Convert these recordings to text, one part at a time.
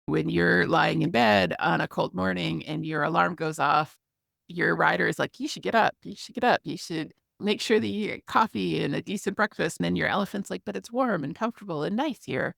When you're lying in bed on a cold morning and your alarm goes off, your rider is like, "You should get up. You should get up. You should make sure that you get coffee and a decent breakfast." And then your elephant's like, "But it's warm and comfortable and nice here."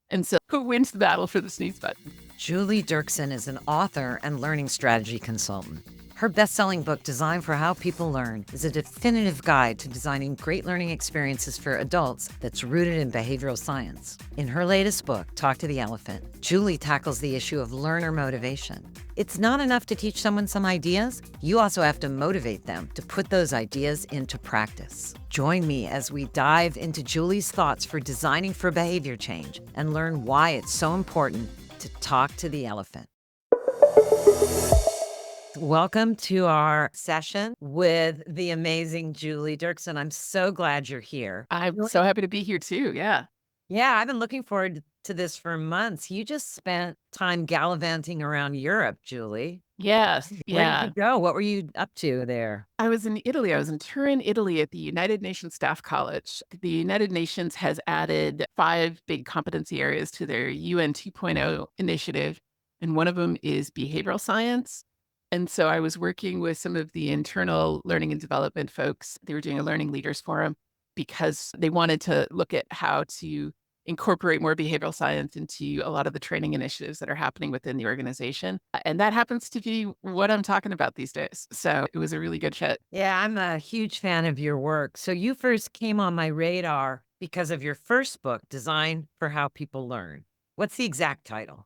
And so who wins the battle for the snooze button? Julie Dirksen is an author and learning strategy consultant. Her best-selling book, Design for How People Learn, is a definitive guide to designing great learning experiences for adults that's rooted in behavioral science. In her latest book, Talk to the Elephant, Julie tackles the issue of learner motivation. It's not enough to teach someone some ideas. You also have to motivate them to put those ideas into practice. Join me as we dive into Julie's thoughts for designing for behavior change and learn why it's so important to talk to the elephant. Welcome to our session with the amazing Julie Dirksen. I'm so glad you're here. I'm so happy to be here too. Yeah. Yeah, I've been looking forward to this for months. You just spent time gallivanting around Europe, Julie. Yes. Where did Yeah. you go? What were you up to there? I was in Italy. I was in Turin, Italy at the United Nations Staff College. The United Nations has added 5 big competency areas to their UN 2.0 initiative, and one of them is behavioral science. And so I was working with some of the internal learning and development folks. They were doing a learning leaders forum because they wanted to look at how to incorporate more behavioral science into a lot of the training initiatives that are happening within the organization. And that happens to be what I'm talking about these days. So it was a really good fit. Yeah, I'm a huge fan of your work. So you first came on my radar because of your first book, Design for How People Learn. What's the exact title?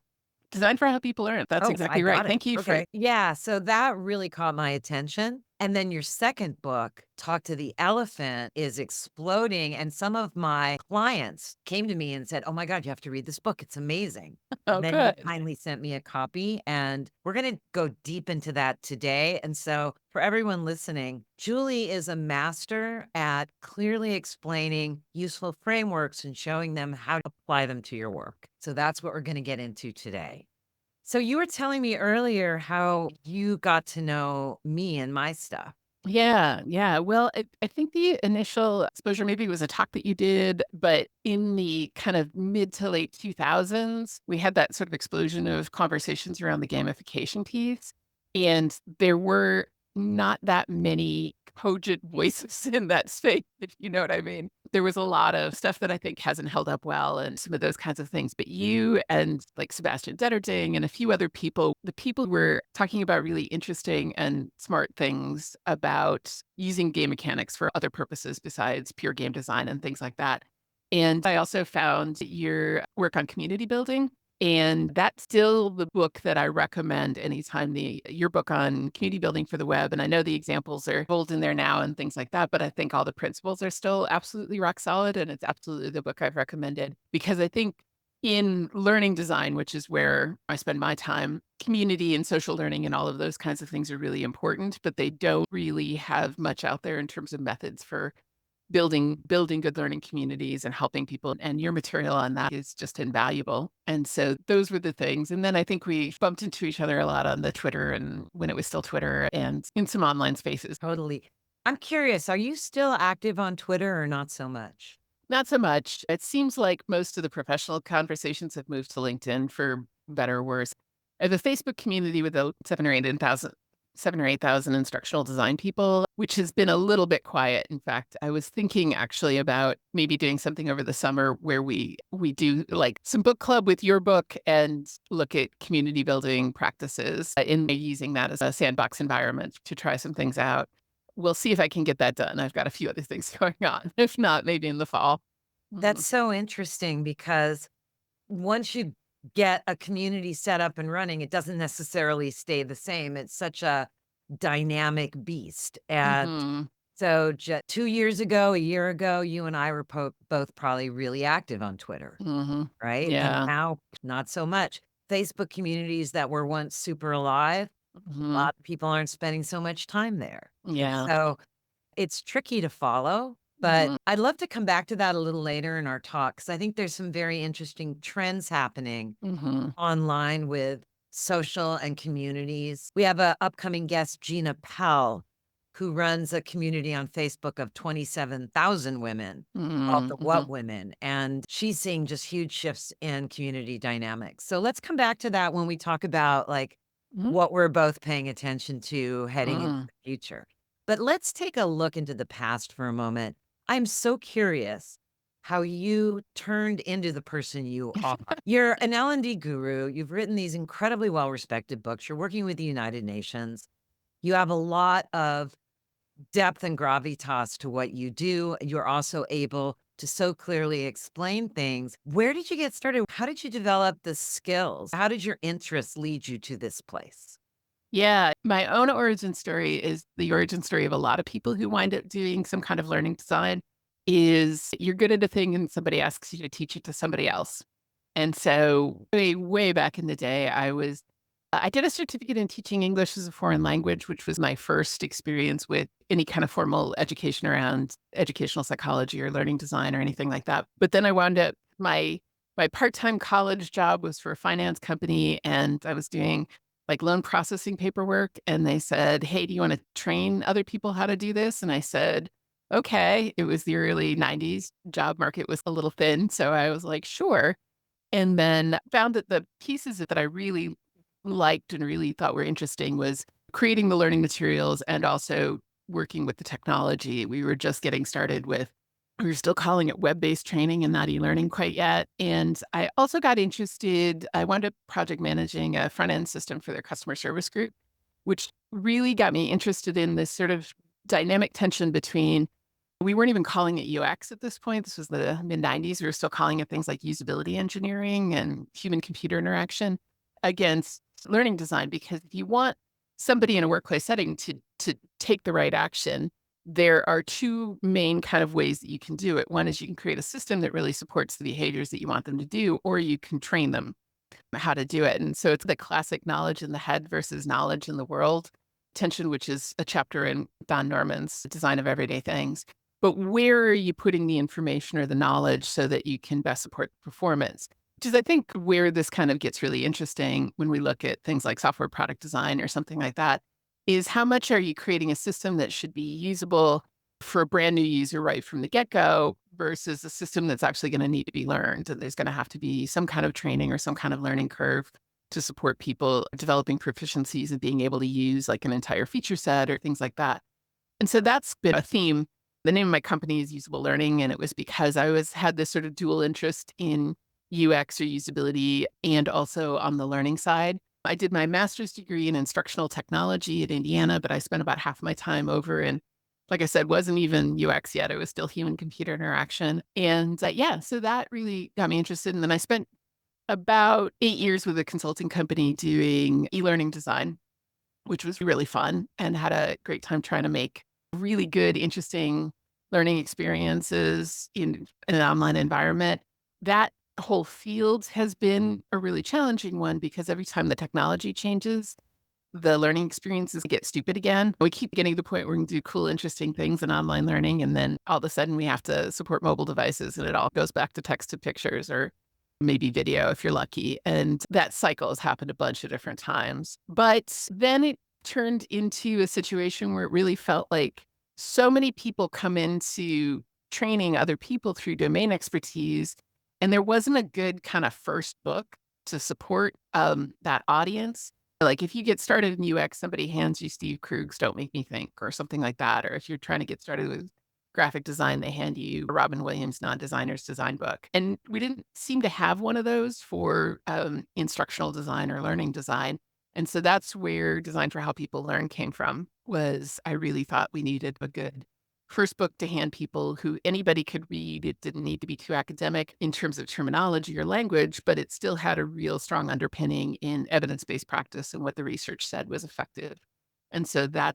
Designed for how people learn. That's Oh, I exactly right. got it. Thank you for Okay. Yeah, so that really caught my attention. And then your second book, Talk to the Elephant, is exploding. And some of my clients came to me and said, "Oh my God, you have to read this book. It's amazing." oh, And then you good. kindly sent me a copy, and we're going to go deep into that today. And so, for everyone listening, Julie is a master at clearly explaining useful frameworks and showing them how to apply them to your work. So, that's what we're going to get into today. So you were telling me earlier how you got to know me and my stuff. Yeah, yeah. Well, I think the initial exposure maybe was a talk that you did, but in the kind of mid to late 2000s, we had that sort of explosion of conversations around the gamification piece. And there were not that many cogent voices in that space, if you know what I mean. There was a lot of stuff that I think hasn't held up well and some of those kinds of things. But you and like Sebastian Detterding and a few other people, the people were talking about really interesting and smart things about using game mechanics for other purposes besides pure game design and things like that. And I also found your work on community building. And that's still the book that I recommend anytime your book on community building for the web. And I know the examples are bold in there now and things like that, but I think all the principles are still absolutely rock solid. And it's absolutely the book I've recommended because I think in learning design, which is where I spend my time, community and social learning and all of those kinds of things are really important, but they don't really have much out there in terms of methods for building good learning communities and helping people, and your material on that is just invaluable. And so those were the things. And then I think we bumped into each other a lot on the Twitter and when it was still Twitter and in some online spaces. Totally. I'm curious, are you still active on Twitter or not so much? Not so much. It seems like most of the professional conversations have moved to LinkedIn for better or worse. I have a Facebook community with 7 or 8,000 instructional design people, which has been a little bit quiet. In fact, I was thinking actually about maybe doing something over the summer where we do like some book club with your book and look at community building practices in using that as a sandbox environment to try some things out. We'll see if I can get that done. I've got a few other things going on. If not, maybe in the fall. That's Mhm. so interesting because once you get a community set up and running, it doesn't necessarily stay the same. It's such a dynamic beast. And Mhm. so 2 years ago, a year ago, you and I were both probably really active on Twitter. Mhm. Right? And Yeah. now, not so much. Facebook communities that were once super alive, a Mhm. lot of people aren't spending so much time there. Yeah. So it's tricky to follow, but Mhm. I'd love to come back to that a little later in our talk because I think there's some very interesting trends happening Mhm. online with social and communities. We have a upcoming guest, Gina Pell, who runs a community on Facebook of 27,000 women called the Mm-hmm. What Women. And she's seeing just huge shifts in community dynamics. So let's come back to that when we talk about like what we're both paying attention to heading into Mm-hmm. the future. But let's take a look into the past for a moment. I'm so curious how you turned into the person you are. You're an L&D guru. You've written these incredibly well-respected books. You're working with the United Nations. You have a lot of depth and gravitas to what you do. You're also able to so clearly explain things. Where did you get started? How did you develop the skills? How did your interests lead you to this place? Yeah, my own origin story is the origin story of a lot of people who wind up doing some kind of learning design is you're good at a thing and somebody asks you to teach it to somebody else. And so way back in the day, I did a certificate in teaching English as a foreign language, which was my first experience with any kind of formal education around educational psychology or learning design or anything like that. But then I wound up my part-time college job was for a finance company and I was doing like loan processing paperwork and they said, "Hey, do you want to train other people how to do this?" And I said, "Okay." It was the early 90s. Job market was a little thin, so I was like, "Sure." And then found that the pieces that I really liked and really thought were interesting was creating the learning materials and also working with the technology. We were just getting started with we were still calling it web-based training and not e-learning quite yet. And I also got interested I wound up project managing a front-end system for their customer service group, which really got me interested in this sort of dynamic tension between we weren't even calling it UX at this point. This was the mid-90s. We were still calling it things like usability engineering and human computer interaction against learning design, because if you want somebody in a workplace setting to take the right action, there are two main kind of ways that you can do it. One is you can create a system that really supports the behaviors that you want them to do, or you can train them how to do it. And so it's the classic knowledge in the head versus knowledge in the world tension, which is a chapter in Don Norman's Design of Everyday Things. But where are you putting the information or the knowledge so that you can best support performance? Which is, I think, where this kind of gets really interesting when we look at things like software product design or something like that, is how much are you creating a system that should be usable for a brand new user right from the get-go versus a system that's actually going to need to be learned. And there's going to have to be some kind of training or some kind of learning curve to support people developing proficiencies and being able to use like an entire feature set or things like that. And so that's been a theme. The name of my company is Usable Learning, and it was because I had this sort of dual interest in UX or usability and also on the learning side. I did my master's degree in instructional technology at Indiana, but I spent about half my time over in, like I said, wasn't even UX yet. It was still human computer interaction. And yeah, so that really got me interested. And then I spent about 8 years with a consulting company doing e-learning design, which was really fun and had a great time trying to make really good, interesting learning experiences in an online environment. That whole field has been a really challenging one because every time the technology changes, the learning experiences get stupid again. We keep getting to the point where we can do cool, interesting things in online learning, and then all of a sudden we have to support mobile devices, and it all goes back to text to pictures or maybe video if you're lucky. And that cycle has happened a bunch of different times. But then it turned into a situation where it really felt like so many people come into training other people through domain expertise, and there wasn't a good kind of first book to support that audience. Like if you get started in UX, somebody hands you Steve Krug's Don't Make Me Think or something like that. Or if you're trying to get started with graphic design, they hand you a Robin Williams non-designer's design book. And we didn't seem to have one of those for instructional design or learning design. And so that's where Design for How People Learn came from, was I really thought we needed a good first book to hand people who anybody could read. It didn't need to be too academic in terms of terminology or language, but it still had a real strong underpinning in evidence-based practice and what the research said was effective. And so that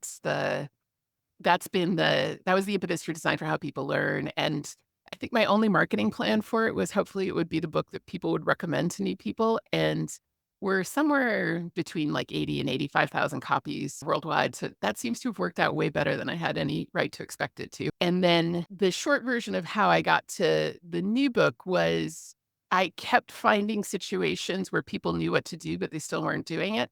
was the impetus for Design for How People Learn. And I think my only marketing plan for it was hopefully it would be the book that people would recommend to new people. And we're somewhere between like 80 and 85,000 copies worldwide. So that seems to have worked out way better than I had any right to expect it to. And then the short version of how I got to the new book was I kept finding situations where people knew what to do, but they still weren't doing it.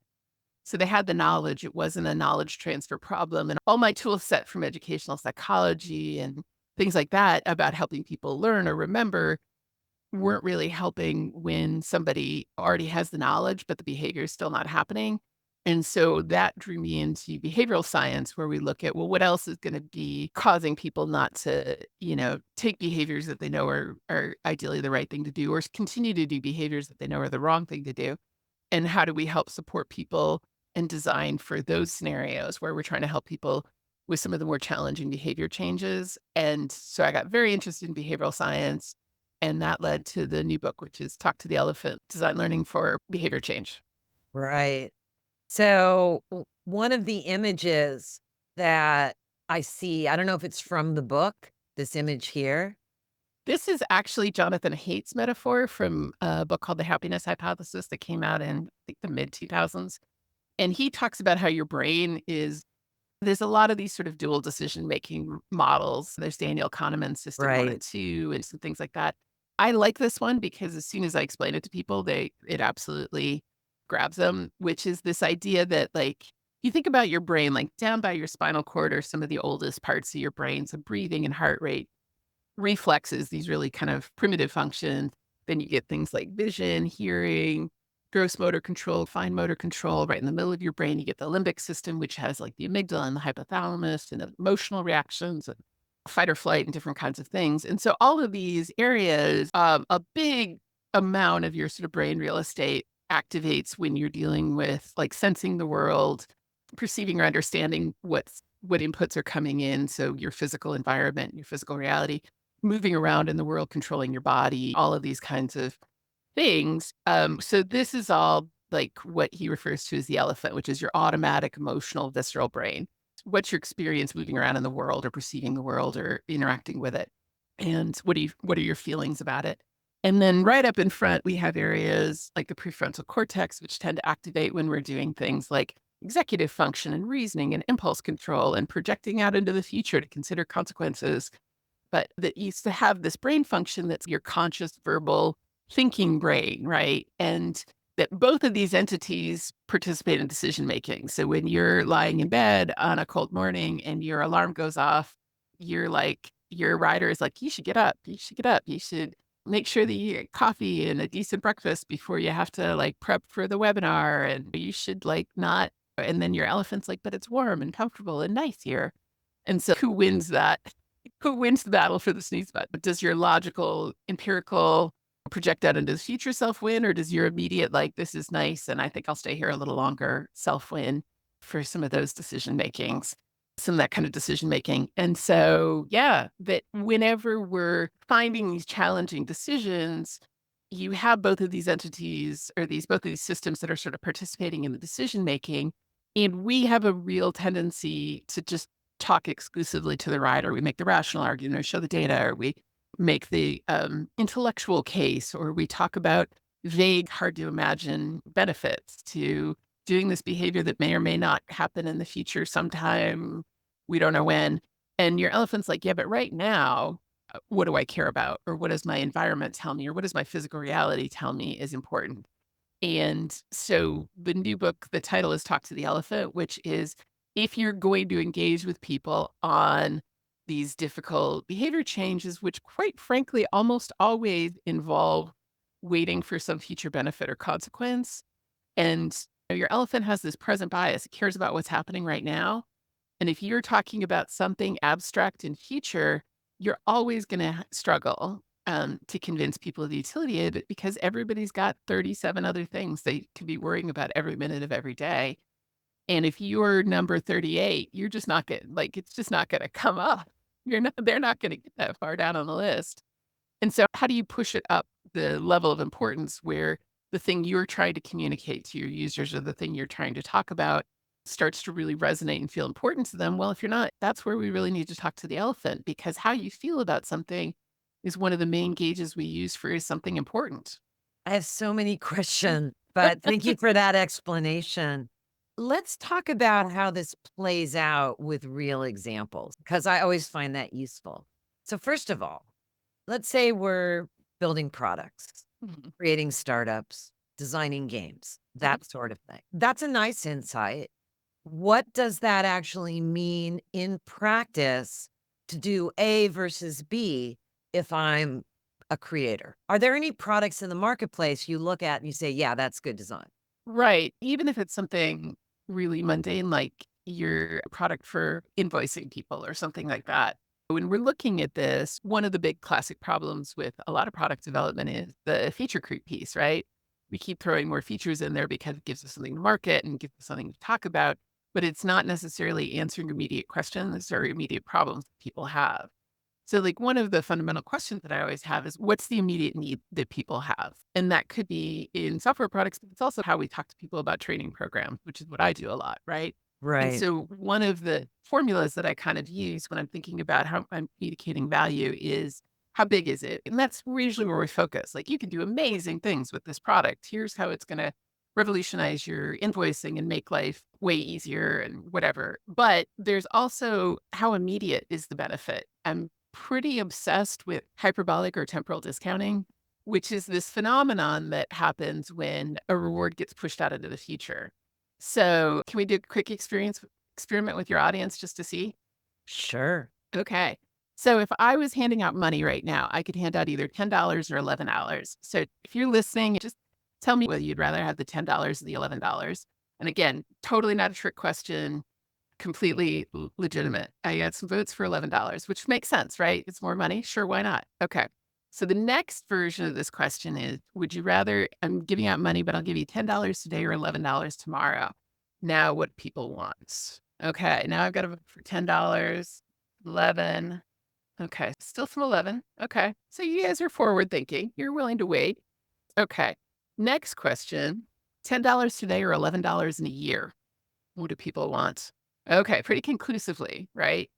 So they had the knowledge. It wasn't a knowledge transfer problem. And all my tool set from educational psychology and things like that about helping people learn or remember weren't really helping when somebody already has the knowledge, but the behavior is still not happening. And so that drew me into behavioral science, where we look at, well, what else is going to be causing people not to, take behaviors that they know are ideally the right thing to do, or continue to do behaviors that they know are the wrong thing to do. And how do we help support people and design for those scenarios where we're trying to help people with some of the more challenging behavior changes? And so I got very interested in behavioral science, and that led to the new book, which is Talk to the Elephant: Design Learning for Behavior Change. Right. So, one of the images that I see, I don't know if it's from the book, this image here. This is actually Jonathan Haidt's metaphor from a book called The Happiness Hypothesis that came out in, I think, the mid 2000s. And he talks about how your brain is there's a lot of these sort of dual decision-making models. There's Daniel Kahneman's system 1 and Right. 2 and some things like that. I like this one because as soon as I explain it to people, it absolutely grabs them, which is this idea that, like, you think about your brain, like, down by your spinal cord are some of the oldest parts of your brain, so breathing and heart rate, reflexes, these really kind of primitive functions. Then you get things like vision, hearing, gross motor control, fine motor control. Right in the middle of your brain, you get the limbic system, which has like the amygdala and the hypothalamus and emotional reactions and fight or flight and different kinds of things. And so all of these areas, a big amount of your sort of brain real estate activates when you're dealing with like sensing the world, perceiving or understanding what inputs are coming in. So your physical environment, your physical reality, moving around in the world, controlling your body, all of these kinds of things. So this is all like what he refers to as the elephant, which is your automatic, emotional, visceral brain. What's your experience moving around in the world or perceiving the world or interacting with it? And what are your feelings about it? And then right up in front, we have areas like the prefrontal cortex, which tend to activate when we're doing things like executive function and reasoning and impulse control and projecting out into the future to consider consequences, but that used to have this brain function that's your conscious verbal thinking brain, right? And that both of these entities participate in decision making. So when you're lying in bed on a cold morning and your alarm goes off, your rider is like, you should get up. You should get up. You should make sure that you get coffee and a decent breakfast before you have to like prep for the webinar. And you should like not. And then your elephant's like, but it's warm and comfortable and nice here. And so who wins that? Who wins the battle for the sneeze button? Does your logical, empirical project out into the future self win, or does your immediate, like, this is nice and I think I'll stay here a little longer self win for some of those decision makings, some of that kind of decision making? And so, yeah, that whenever we're finding these challenging decisions, you have both of these entities or both of these systems that are sort of participating in the decision making. And we have a real tendency to just talk exclusively to the right, or we make the rational argument or show the data, or we make the intellectual case, or we talk about vague, hard to imagine benefits to doing this behavior that may or may not happen in the future sometime. We don't know when. And your elephant's like, yeah, but right now, what do I care about? Or what does my environment tell me? Or what does my physical reality tell me is important? And so the new book, the title is Talk to the Elephant, which is if you're going to engage with people on these difficult behavior changes, which quite frankly almost always involve waiting for some future benefit or consequence. And your elephant has this present bias. It cares about what's happening right now. And if you're talking about something abstract in future, you're always going to struggle to convince people of the utility of it because everybody's got 37 other things they could be worrying about every minute of every day. And if you're number 38, you're just not getting like it's just not going to come up. They're not going to get that far down on the list. And so how do you push it up the level of importance where the thing you're trying to communicate to your users or the thing you're trying to talk about starts to really resonate and feel important to them? Well, if you're not, that's where we really need to talk to the elephant because how you feel about something is one of the main gauges we use for is something important. I have so many questions, but thank you for that explanation. Let's talk about how this plays out with real examples, because I always find that useful. So, first of all, let's say we're building products, Mhm. creating startups. designing games, Mhm. that sort of thing. That's a nice insight. What does that actually mean in practice to do A versus B if I'm a creator? Are there any products in the marketplace you look at and you say, yeah, that's good design? Right. Even if it's something really mundane, like your product for invoicing people or something like that. When we're looking at this, one of the big classic problems with a lot of product development is the feature creep piece, right? We keep throwing more features in there because it gives us something to market and gives us something to talk about, but it's not necessarily answering immediate questions or immediate problems that people have. So, like, one of the fundamental questions that I always have is what's the immediate need that people have? And that could be in software products, but it's also how we talk to people about training programs, which is what I do a lot, right? And Right. so, one of the formulas that I kind of use when I'm thinking about how I'm communicating value is how big is it? And that's usually where we focus. Like, you can do amazing things with this product. Here's how it's going to revolutionize your invoicing and make life way easier and whatever. But there's also how immediate is the benefit. I'm pretty obsessed with hyperbolic or temporal discounting, which is this phenomenon that happens when a reward gets pushed out into the future. So, can we do a quick experiment with your audience just to see? Sure. Okay. So, if I was handing out money right now, I could hand out either $10 or $11. So, if you're listening, just tell me whether you'd rather have the $10 or the $11. And again, totally not a trick question, completely legitimate. I got some votes for $11, which makes sense, right? It's more money. Sure, why not? Okay. So the next version of this question is, would you rather I'm giving out money, but I'll give you $10 today or $11 tomorrow? Now what people want. Okay, now I've got to vote for $10, 11. Okay, still some 11. Okay. So you guys are forward thinking. You're willing to wait. Okay. Next question. $10 today or $11 in a year? What do people want? Okay, pretty conclusively, right?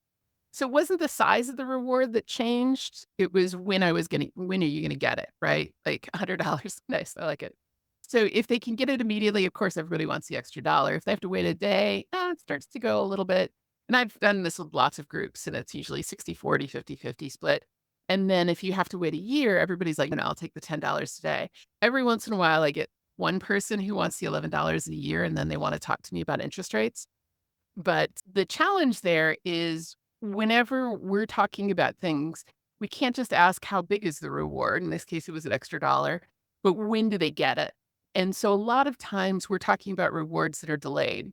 So it wasn't the size of the reward that changed, it was when are you gonna get it, right? Like $100. Nice, I like it. So if they can get it immediately, of course, everybody wants the extra dollar. If they have to wait a day, it starts to go a little bit. And I've done this with lots of groups, and it's usually 60-40, 50-50 split. And then if you have to wait a year, everybody's like, "No, I'll take the $10 today." Every once in a while, I get one person who wants the $11 a year, and then they wanna talk to me about interest rates. But the challenge there is whenever we're talking about things, we can't just ask how big is the reward. In this case, it was an extra dollar, but when do they get it? And so a lot of times we're talking about rewards that are delayed.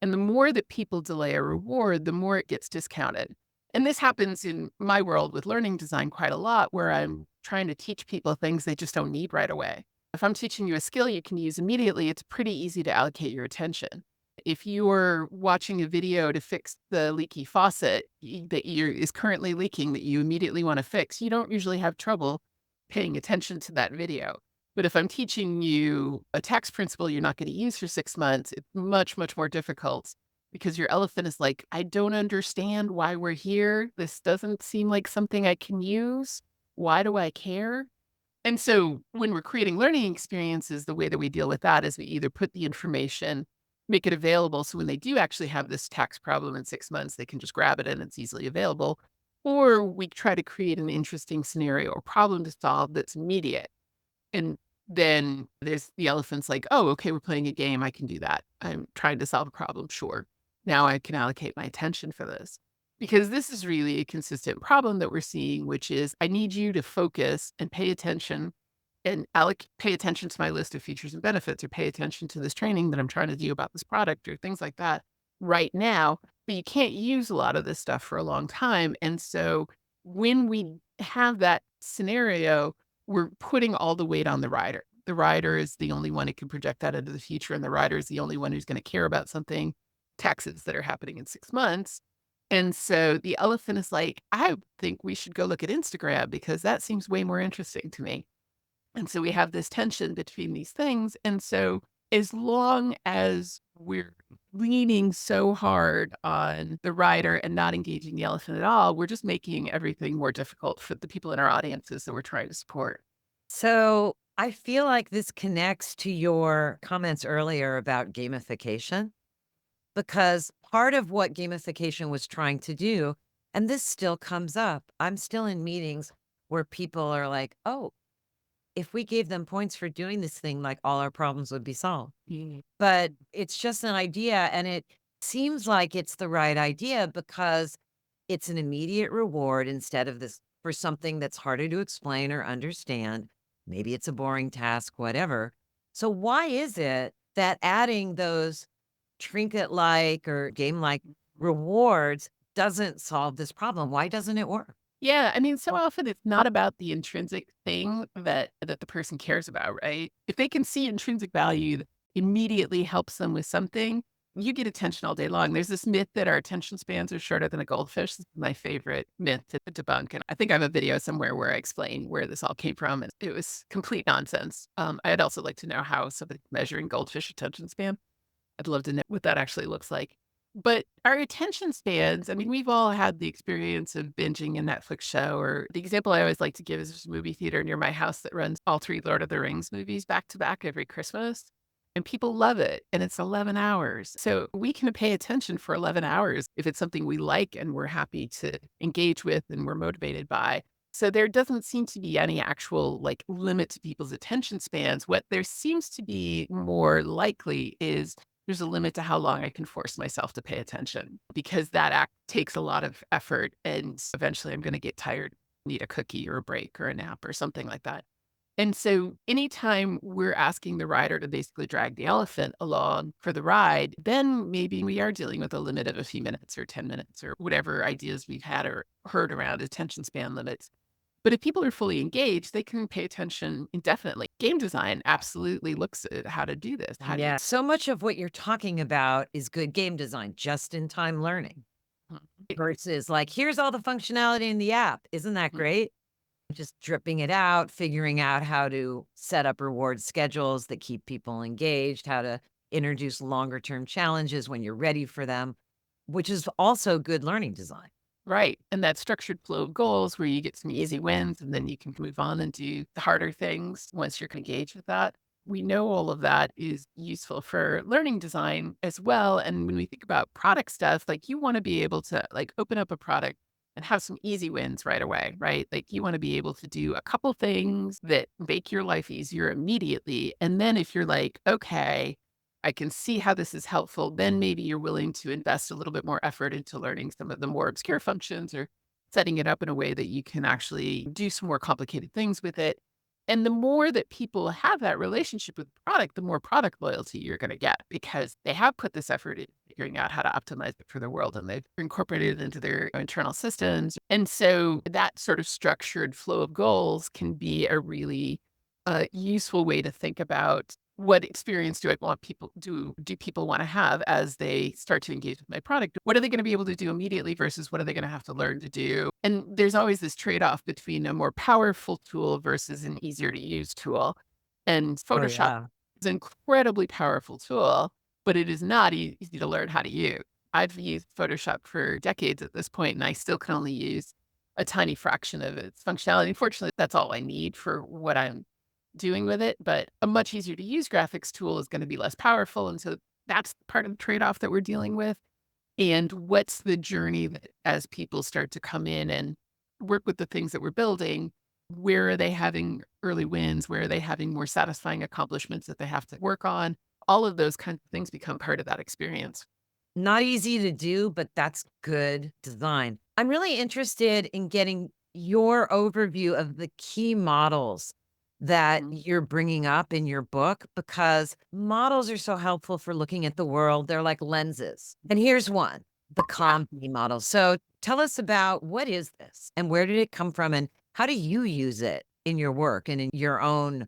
And the more that people delay a reward, the more it gets discounted. And this happens in my world with learning design quite a lot, where I'm trying to teach people things they just don't need right away. If I'm teaching you a skill you can use immediately, it's pretty easy to allocate your attention. If you're watching a video to fix the leaky faucet is currently leaking that you immediately want to fix, you don't usually have trouble paying attention to that video. But if I'm teaching you a tax principle you're not going to use for 6 months, it's much, much more difficult because your elephant is like, I don't understand why we're here. This doesn't seem like something I can use. Why do I care? And so when we're creating learning experiences, the way that we deal with that is we either put the information, make it available. So when they do actually have this tax problem in 6 months, they can just grab it and it's easily available. Or we try to create an interesting scenario or problem to solve that's immediate. And then there's the elephant's like, oh, okay, we're playing a game. I can do that. I'm trying to solve a problem. Sure. Now I can allocate my attention for this. Because this is really a consistent problem that we're seeing, which is I need you to focus and pay attention and pay attention to my list of features and benefits or pay attention to this training that I'm trying to do about this product or things like that right now. But you can't use a lot of this stuff for a long time. And so when we have that scenario, we're putting all the weight on the rider. The rider is the only one who can project that into the future, and the rider is the only one who's going to care about something, taxes that are happening in 6 months. And so the elephant is like, I think we should go look at Instagram because that seems way more interesting to me. And so we have this tension between these things. And so as long as we're leaning so hard on the rider and not engaging the elephant at all, we're just making everything more difficult for the people in our audiences that we're trying to support. So I feel like this connects to your comments earlier about gamification, because part of what gamification was trying to do, and this still comes up, I'm still in meetings where people are like, oh, if we gave them points for doing this thing, like all our problems would be solved. Mm. But it's just an idea, and it seems like it's the right idea because it's an immediate reward instead of this for something that's harder to explain or understand. Maybe it's a boring task, whatever. So why is it that adding those trinket like or game like rewards doesn't solve this problem? Why doesn't it work? Yeah, I mean, so often it's not about the intrinsic thing that the person cares about, right? If they can see intrinsic value that immediately helps them with something, you get attention all day long. There's this myth that our attention spans are shorter than a goldfish. This is my favorite myth to debunk. And I think I have a video somewhere where I explain where this all came from. And it was complete nonsense. I'd also like to know how somebody measuring goldfish attention span. I'd love to know what that actually looks like. But our attention spans, I mean, we've all had the experience of binging a Netflix show, or the example I always like to give is there's a movie theater near my house that runs all 3 Lord of the Rings movies back to back every Christmas, and people love it, and it's 11 hours. So we can pay attention for 11 hours if it's something we like and we're happy to engage with and we're motivated by. So there doesn't seem to be any actual, like, limit to people's attention spans. What there seems to be more likely is there's a limit to how long I can force myself to pay attention because that act takes a lot of effort and eventually I'm going to get tired, need a cookie or a break or a nap or something like that. And so anytime we're asking the rider to basically drag the elephant along for the ride, then maybe we are dealing with a limit of a few minutes or 10 minutes or whatever ideas we've had or heard around attention span limits. But if people are fully engaged, they can pay attention indefinitely. Game design absolutely looks at how to do this. How do you Yeah. So much of what you're talking about is good game design, just in time learning versus like, here's all the functionality in the app. Isn't that Mhm. great? Just dripping it out, figuring out how to set up reward schedules that keep people engaged, how to introduce longer term challenges when you're ready for them, which is also good learning design. Right, and that structured flow of goals where you get some easy wins and then you can move on and do the harder things once you're engaged with that. We know all of that is useful for learning design as well, and when we think about product stuff, like, you wanna be able to, like, open up a product and have some easy wins right away, right? Like, you wanna be able to do a couple things that make your life easier immediately, and then if you're like, "Okay, I can see how this is helpful," then maybe you're willing to invest a little bit more effort into learning some of the more obscure functions or setting it up in a way that you can actually do some more complicated things with it. And the more that people have that relationship with the product, the more product loyalty you're going to get because they have put this effort in figuring out how to optimize it for the world and they've incorporated it into their internal systems. And so that sort of structured flow of goals can be a really useful way to think about what experience do I want people do people want to have as they start to engage with my product? What are they going to be able to do immediately versus what are they going to have to learn to do? And there's always this trade-off between a more powerful tool versus an easier to use tool. And Oh, Photoshop yeah. is an incredibly powerful tool, but it is not easy to learn how to use. I've used Photoshop for decades at this point, and I still can only use a tiny fraction of its functionality. Unfortunately, that's all I need for what I'm doing with it, but a much easier to use graphics tool is gonna be less powerful, and so that's part of the trade-off that we're dealing with, and what's the journey that as people start to come in and work with the things that we're building, where are they having early wins? Where are they having more satisfying accomplishments that they have to work on? All of those kinds of things become part of that experience. Not easy to do, but that's good design. I'm really interested in getting your overview of the key models that Mhm. you're bringing up in your book because models are so helpful for looking at the world. They're like lenses. And here's one, the Yeah. Combi model. So tell us about what is this and where did it come from and how do you use it in your work and in your own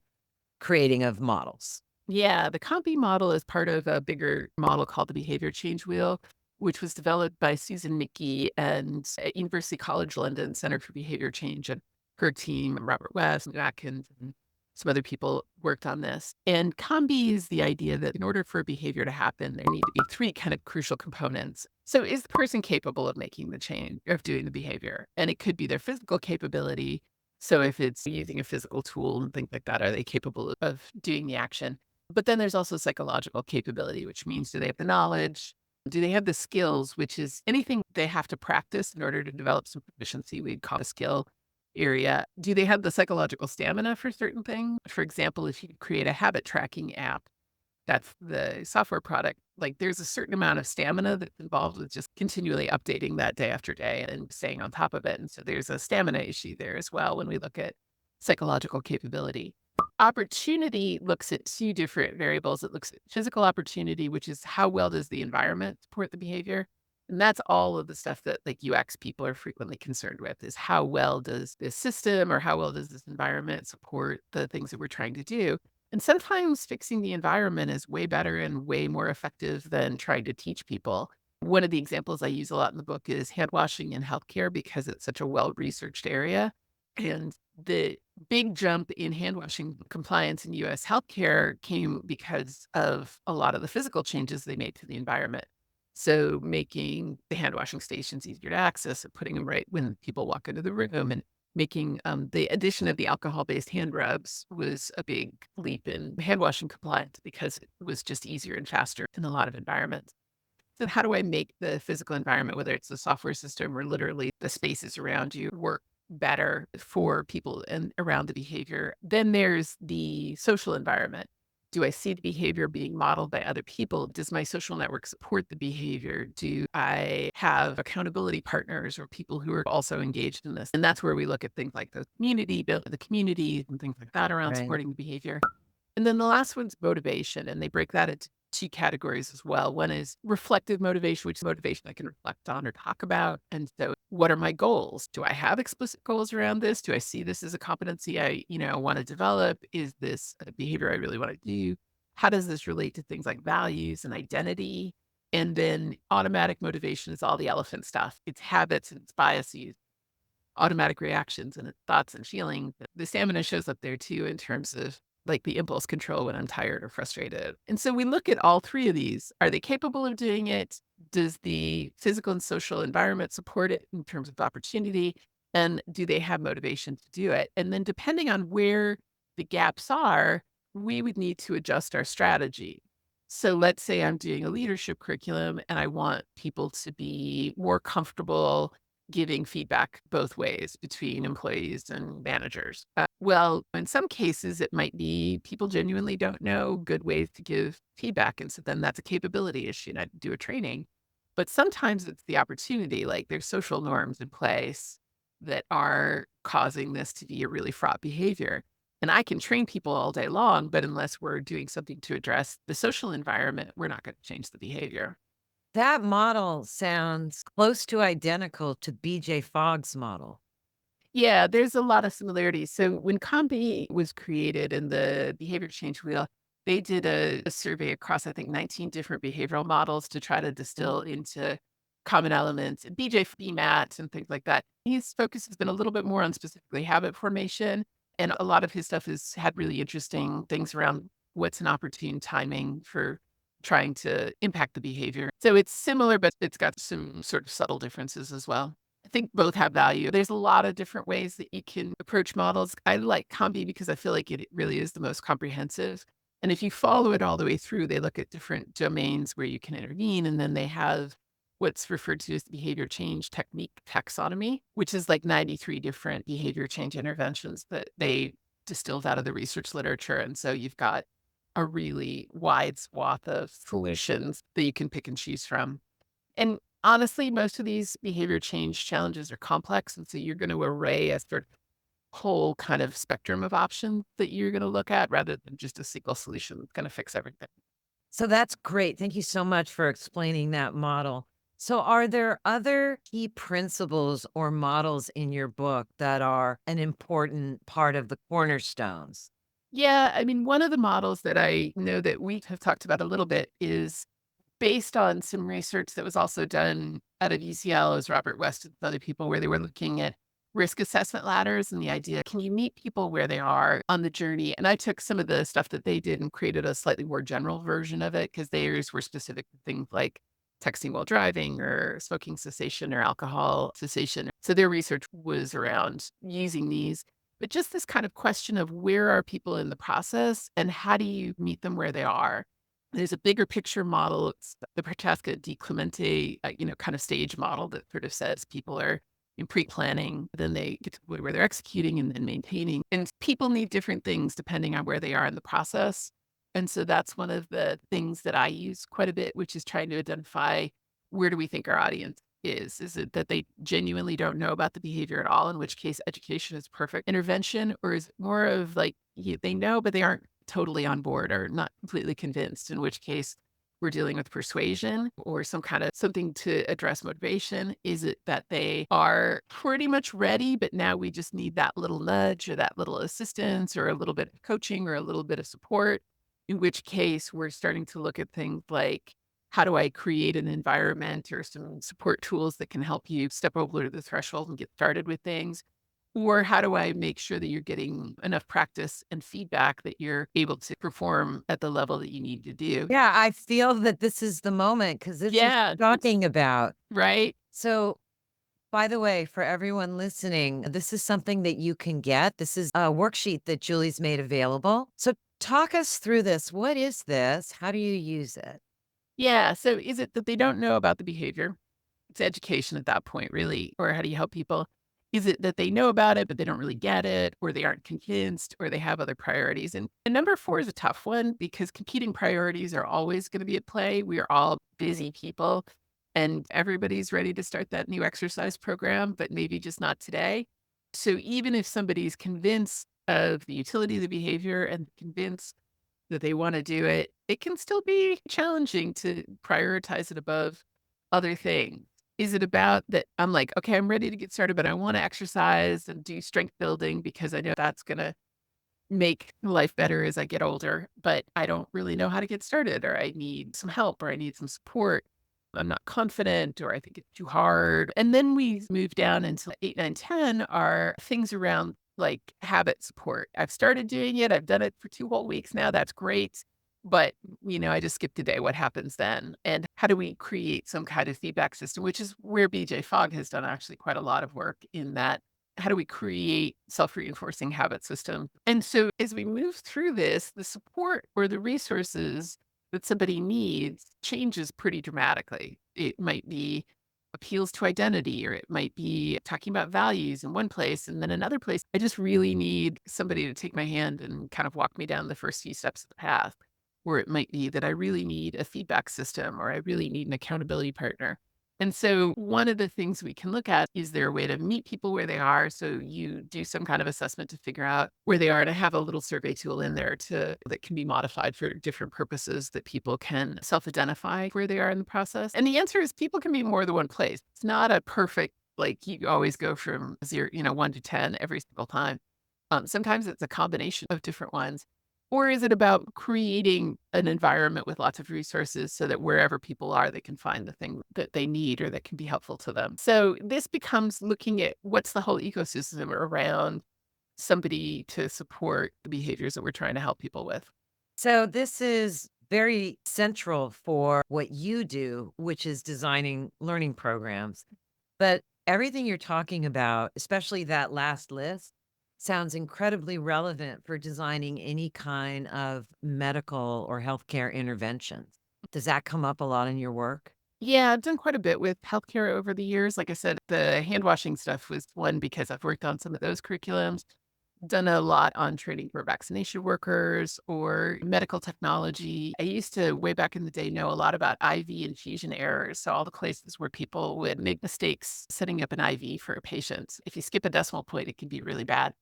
creating of models? Yeah, the Combi model is part of a bigger model called the behavior change wheel, which was developed by Susan Mickey and at University College London Center for Behavior Change and her team, Robert West, and Atkins, and some other people worked on this. And Combi is the idea that in order for a behavior to happen, there need to be three kind of crucial components. So is the person capable of making the change, of doing the behavior? And it could be their physical capability. So if it's using a physical tool and things like that, are they capable of doing the action? But then there's also psychological capability, which means do they have the knowledge? Do they have the skills, which is anything they have to practice in order to develop some proficiency, we'd call a skill. area. Do they have the psychological stamina for certain things? For example, if you create a habit tracking app, that's the software product. Like there's a certain amount of stamina that's involved with just continually updating that day after day and staying on top of it. And so there's a stamina issue there as well when we look at psychological capability. Opportunity looks at two different variables. It looks at physical opportunity, which is how well does the environment support the behavior? And that's all of the stuff that like UX people are frequently concerned with is how well does this system or how well does this environment support the things that we're trying to do? And sometimes fixing the environment is way better and way more effective than trying to teach people. One of the examples I use a lot in the book is hand washing in healthcare because it's such a well-researched area. And the big jump in hand washing compliance in US healthcare came because of a lot of the physical changes they made to the environment. So making the hand washing stations easier to access and putting them right when people walk into the room and making the addition of the alcohol-based hand rubs was a big leap in hand washing compliance because it was just easier and faster in a lot of environments. So how do I make the physical environment, whether it's the software system or literally the spaces around you, work better for people and around the behavior? Then there's the social environment. Do I see the behavior being modeled by other people? Does my social network support the behavior? Do I have accountability partners or people who are also engaged in this? And that's where we look at things like the community, build the community and things like that around Right. supporting the behavior. And then the last one's motivation, and they break that into 2 categories as well. One is reflective motivation, which is motivation I can reflect on or talk about. And so what are my goals? Do I have explicit goals around this? Do I see this as a competency I want to develop? Is this a behavior I really want to do? How does this relate to things like values and identity? And then automatic motivation is all the elephant stuff. It's habits and it's biases, automatic reactions and thoughts and feelings. The stamina shows up there too in terms of like the impulse control when I'm tired or frustrated. And so we look at all three of these. Are they capable of doing it? Does the physical and social environment support it in terms of opportunity? And do they have motivation to do it? And then depending on where the gaps are, we would need to adjust our strategy. So let's say I'm doing a leadership curriculum and I want people to be more comfortable giving feedback both ways between employees and managers. Well, in some cases, it might be people genuinely don't know good ways to give feedback. And so then that's a capability issue and I do a training. But sometimes it's the opportunity, like there's social norms in place that are causing this to be a really fraught behavior. And I can train people all day long, but unless we're doing something to address the social environment, we're not going to change the behavior. That model sounds close to identical to BJ Fogg's model. Yeah, there's a lot of similarities. So when Combi was created in the behavior change wheel, they did a survey across, I think, 19 different behavioral models to try to distill into common elements and BJ BMAT and things like that. His focus has been a little bit more on specifically habit formation. And a lot of his stuff has had really interesting things around what's an opportune timing for trying to impact the behavior. So it's similar, but it's got some sort of subtle differences as well. I think both have value. There's a lot of different ways that you can approach models. I like Combi because I feel like it really is the most comprehensive. And if you follow it all the way through, they look at different domains where you can intervene. And then they have what's referred to as the behavior change technique taxonomy, which is like 93 different behavior change interventions that they distilled out of the research literature. And so you've got a really wide swath of solutions that you can pick and choose from. And honestly, most of these behavior change challenges are complex. And so you're going to array a sort of whole kind of spectrum of options that you're going to look at rather than just a single solution that's going to fix everything. So that's great. Thank you so much for explaining that model. So, are there other key principles or models in your book that are an important part of the cornerstones? Yeah. I mean, one of the models that I know that we have talked about a little bit is based on some research that was also done out of UCL as Robert West and other people, where they were looking at risk assessment ladders and the idea, can you meet people where they are on the journey? And I took some of the stuff that they did and created a slightly more general version of it because theirs were specific to things like texting while driving or smoking cessation or alcohol cessation. So their research was around using these. But just this kind of question of where are people in the process and how do you meet them where they are? There's a bigger picture model. It's the Prochaska Di Clemente, kind of stage model that sort of says people are in pre-planning, then they get to the point where they're executing and then maintaining. And people need different things depending on where they are in the process. And so that's one of the things that I use quite a bit, which is trying to identify where do we think our audience is? Is it that they genuinely don't know about the behavior at all, in which case education is perfect intervention? Or is it more of like they know, but they aren't totally on board or not completely convinced, in which case we're dealing with persuasion or some kind of something to address motivation? Is it that they are pretty much ready, but now we just need that little nudge or that little assistance or a little bit of coaching or a little bit of support? In which case, we're starting to look at things like, how do I create an environment or some support tools that can help you step over the threshold and get started with things? Or how do I make sure that you're getting enough practice and feedback that you're able to perform at the level that you need to do? Yeah, I feel that this is the moment because this is Yeah, talking about. right? So, by the way, for everyone listening, this is something that you can get. This is a worksheet that Julie's made available. So, talk us through this. What is this? How do you use it? Yeah. So is it that they don't know about the behavior? It's education at that point, really. Or how do you help people? Is it that they know about it, but they don't really get it, or they aren't convinced, or they have other priorities? And number four is a tough one because competing priorities are always going to be at play. We are all busy people, and everybody's ready to start that new exercise program, but maybe just not today. So even if somebody's convinced of the utility of the behavior and convinced that they wanna do it, it can still be challenging to prioritize it above other things. Is it about that I'm like, "Okay, I'm ready to get started, but I wanna exercise and do strength building because I know that's gonna make life better as I get older, but I don't really know how to get started, or I need some help, or I need some support. I'm not confident, or I think it's too hard." And then we move down into 8, 9, 10 are things around like habit support. I've started doing it. I've done it for 2 whole weeks now. That's great. But, I just skipped a day. What happens then? And how do we create some kind of feedback system, which is where BJ Fogg has done actually quite a lot of work in that. How do we create self-reinforcing habit system? And so as we move through this, the support or the resources that somebody needs changes pretty dramatically. It might be appeals to identity, or it might be talking about values in one place. And then another place, I just really need somebody to take my hand and kind of walk me down the first few steps of the path. Or it might be that I really need a feedback system, or I really need an accountability partner. And so one of the things we can look at is there a way to meet people where they are? So you do some kind of assessment to figure out where they are, and I have a little survey tool in there to that can be modified for different purposes that people can self-identify where they are in the process. And the answer is people can be more than one place. It's not a perfect, like you always go from 0, 1 to 10 every single time. Sometimes it's a combination of different ones. Or is it about creating an environment with lots of resources so that wherever people are, they can find the thing that they need or that can be helpful to them? So this becomes looking at what's the whole ecosystem around somebody to support the behaviors that we're trying to help people with. So, this is very central for what you do, which is designing learning programs. But everything you're talking about, especially that last list, sounds incredibly relevant for designing any kind of medical or healthcare interventions. Does that come up a lot in your work? Yeah, I've done quite a bit with healthcare over the years. Like I said, the hand washing stuff was one because I've worked on some of those curriculums. Done a lot on training for vaccination workers or medical technology. I used to, way back in the day, know a lot about IV infusion errors. So, all the places where people would make mistakes setting up an IV for a patient. If you skip a decimal point, it can be really bad.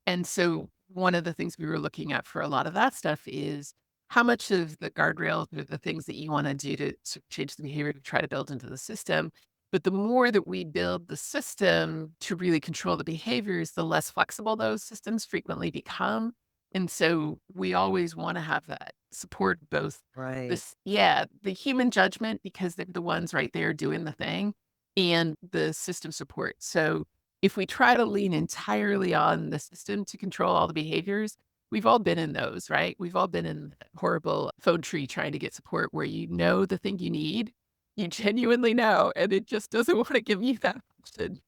And so, one of the things we were looking at for a lot of that stuff is how much of the guardrails or the things that you want to do to change the behavior to try to build into the system. But the more that we build the system to really control the behaviors, the less flexible those systems frequently become. And so we always want to have that support both Right. this, yeah, the human judgment because they're the ones right there doing the thing and the system support. So if we try to lean entirely on the system to control all the behaviors, we've all been in those, right? We've all been in the horrible phone tree trying to get support where you know the thing you need, you genuinely know, and it just doesn't want to give you that option.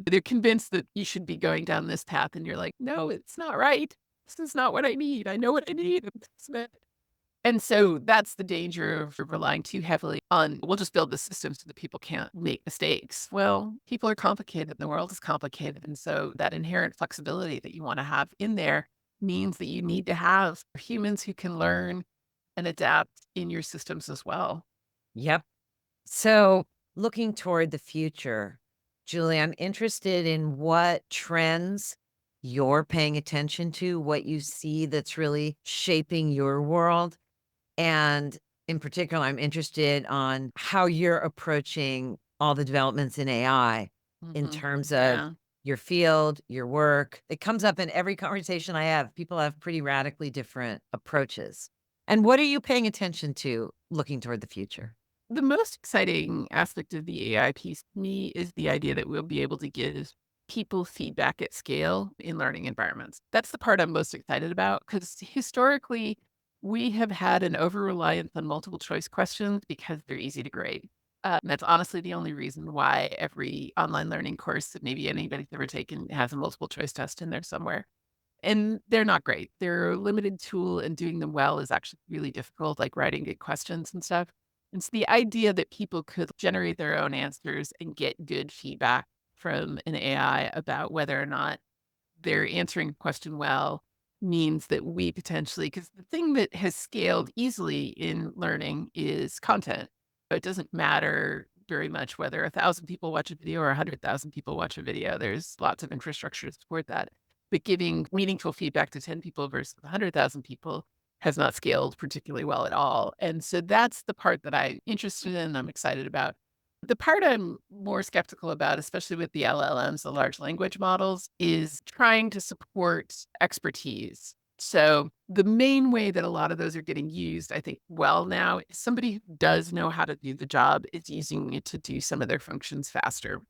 They're convinced that you should be going down this path, and you're like, no, it's not right. This is not what I need. I know what I need. And And so that's the danger of relying too heavily on, we'll just build the system so that people can't make mistakes. Well, people are complicated. The world is complicated. And so that inherent flexibility that you want to have in there means that you need to have humans who can learn and adapt in your systems as well. Yep. So, looking toward the future, Julie, I'm interested in what trends you're paying attention to, what you see that's really shaping your world. And in particular, I'm interested on how you're approaching all the developments in AI in Mhm. terms of Yeah. your field, your work. It comes up in every conversation I have. People have pretty radically different approaches. And what are you paying attention to looking toward the future? The most exciting aspect of the AI piece to me is the idea that we'll be able to give people feedback at scale in learning environments. That's the part I'm most excited about because historically, we have had an over reliance on multiple choice questions because they're easy to grade. That's honestly the only reason why every online learning course that maybe anybody's ever taken has a multiple choice test in there somewhere. And they're not great. They're a limited tool, and doing them well is actually really difficult, like writing good questions and stuff. And so the idea that people could generate their own answers and get good feedback from an AI about whether or not they're answering a question well means that we potentially, because the thing that has scaled easily in learning is content. It doesn't matter very much whether 1,000 people watch a video or 100,000 people watch a video. There's lots of infrastructure to support that. But giving meaningful feedback to 10 people versus 100,000 people has not scaled particularly well at all. And so that's the part that I'm interested in, I'm excited about. The part I'm more skeptical about, especially with the LLMs, the large language models, is trying to support expertise. So the main way that a lot of those are getting used, I think, well now, is somebody who does know how to do the job is using it to do some of their functions faster.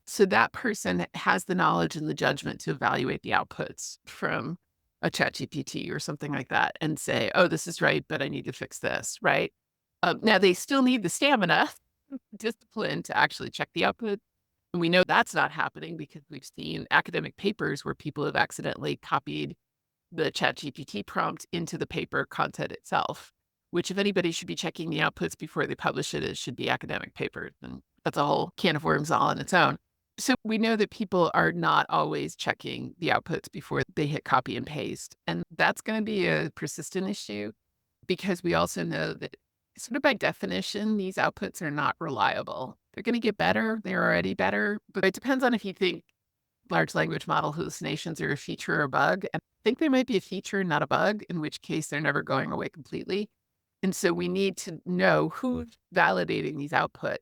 So that person has the knowledge and the judgment to evaluate the outputs from a chat GPT or something like that and say, oh, this is right, but I need to fix this, right? Now they still need the stamina, discipline to actually check the output. And we know that's not happening because we've seen academic papers where people have accidentally copied the chat GPT prompt into the paper content itself, which if anybody should be checking the outputs before they publish it, it should be academic papers. And that's a whole can of worms all on its own. So we know that people are not always checking the outputs before they hit copy and paste. And that's going to be a persistent issue because we also know that sort of by definition, these outputs are not reliable. They're going to get better. They're already better, but it depends on if you think large language model hallucinations are a feature or a bug. And I think they might be a feature, not a bug, in which case they're never going away completely. And so we need to know who's validating these outputs.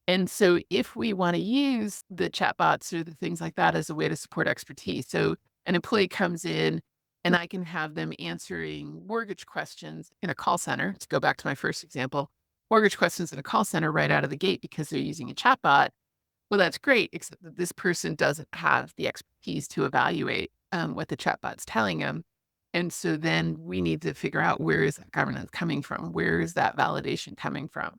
And so if we want to use the chatbots or the things like that as a way to support expertise, so an employee comes in and I can have them answering mortgage questions in a call center, to go back to my first example, mortgage questions in a call center right out of the gate because they're using a chatbot. Well, that's great, except that this person doesn't have the expertise to evaluate what the chatbot's telling them. And so then we need to figure out, where is that governance coming from? Where is that validation coming from?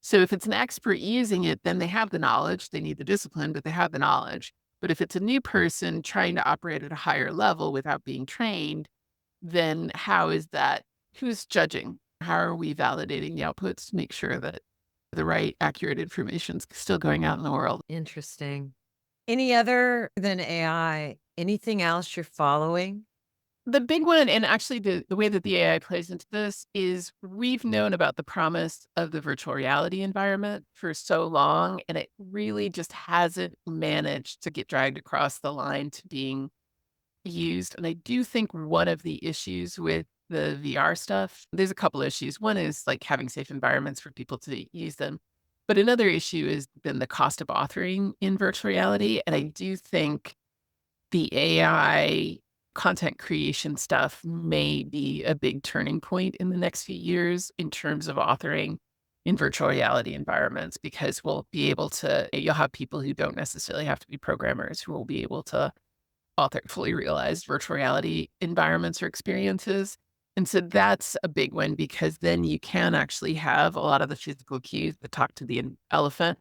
So if it's an expert using it, then they have the knowledge. They need the discipline, but they have the knowledge. But if it's a new person trying to operate at a higher level without being trained, then how is that? Who's judging? How are we validating the outputs to make sure that the right, accurate information is still going out in the world? Interesting. Any other than AI, anything else you're following? The big one, and actually the way that the AI plays into this, is we've known about the promise of the virtual reality environment for so long, and it really just hasn't managed to get dragged across the line to being used. And I do think one of the issues with the VR stuff, there's a couple issues. One is like having safe environments for people to use them. But another issue is then the cost of authoring in virtual reality. And I do think the AI content creation stuff may be a big turning point in the next few years in terms of authoring in virtual reality environments, because we'll be able to, you'll have people who don't necessarily have to be programmers who will be able to author fully realized virtual reality environments or experiences. And so that's a big one because then you can actually have a lot of the physical cues that talk to the elephant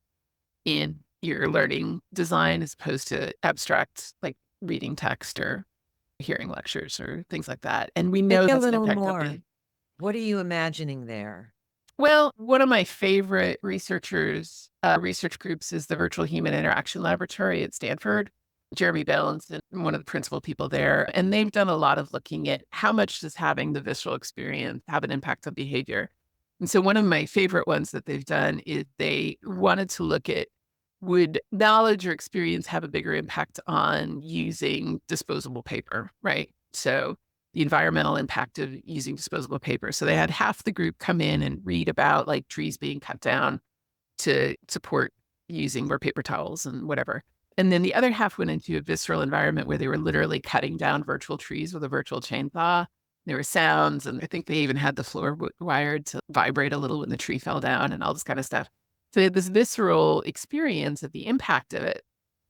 in your learning design as opposed to abstract, like reading text or hearing lectures or things like that. And we Say know a that's an little impact on more. the What are you imagining there? Well, one of my favorite research groups is the Virtual Human Interaction Laboratory at Stanford. Jeremy Bell's and one of the principal people there. And they've done a lot of looking at how much does having the visceral experience have an impact on behavior. And so one of my favorite ones that they've done is they wanted to look at, would knowledge or experience have a bigger impact on using disposable paper, right? So the environmental impact of using disposable paper. So they had half the group come in and read about like trees being cut down to support using more paper towels and whatever. And then the other half went into a visceral environment where they were literally cutting down virtual trees with a virtual chainsaw. There were sounds, and I think they even had the floor wired to vibrate a little when the tree fell down and all this kind of stuff. So they had this visceral experience of the impact of it.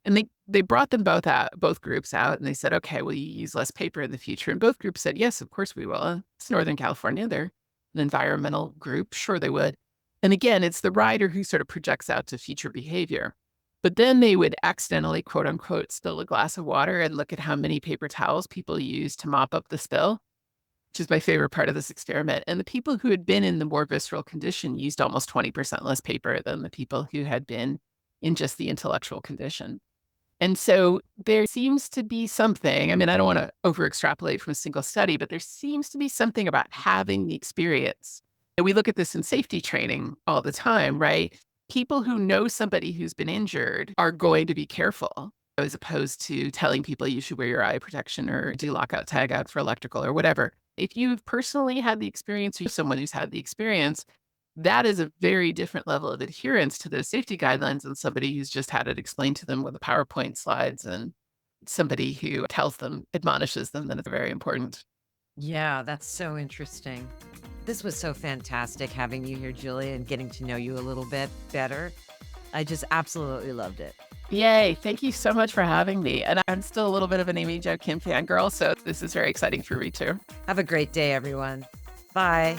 And they brought them both groups out, and they said, "Okay, will you use less paper in the future?" And both groups said, "Yes, of course we will." It's Northern California. They're an environmental group. Sure, they would. And again, it's the rider who sort of projects out to future behavior. But then they would accidentally, quote unquote, spill a glass of water and look at how many paper towels people use to mop up the spill, which is my favorite part of this experiment. And the people who had been in the more visceral condition used almost 20% less paper than the people who had been in just the intellectual condition. And so there seems to be something, I mean, I don't want to over extrapolate from a single study, but there seems to be something about having the experience. And we look at this in safety training all the time, right? People who know somebody who's been injured are going to be careful as opposed to telling people you should wear your eye protection or do lockout tag out for electrical or whatever. If you've personally had the experience or someone who's had the experience, that is a very different level of adherence to those safety guidelines than somebody who's just had it explained to them with the PowerPoint slides and somebody who tells them, admonishes them that it's very important. Yeah, that's so interesting. This was so fantastic having you here, Julia, and getting to know you a little bit better. I just absolutely loved it. Yay. Thank you so much for having me. And I'm still a little bit of an Amy Jo Kim fangirl, so this is very exciting for me too. Have a great day, everyone. Bye.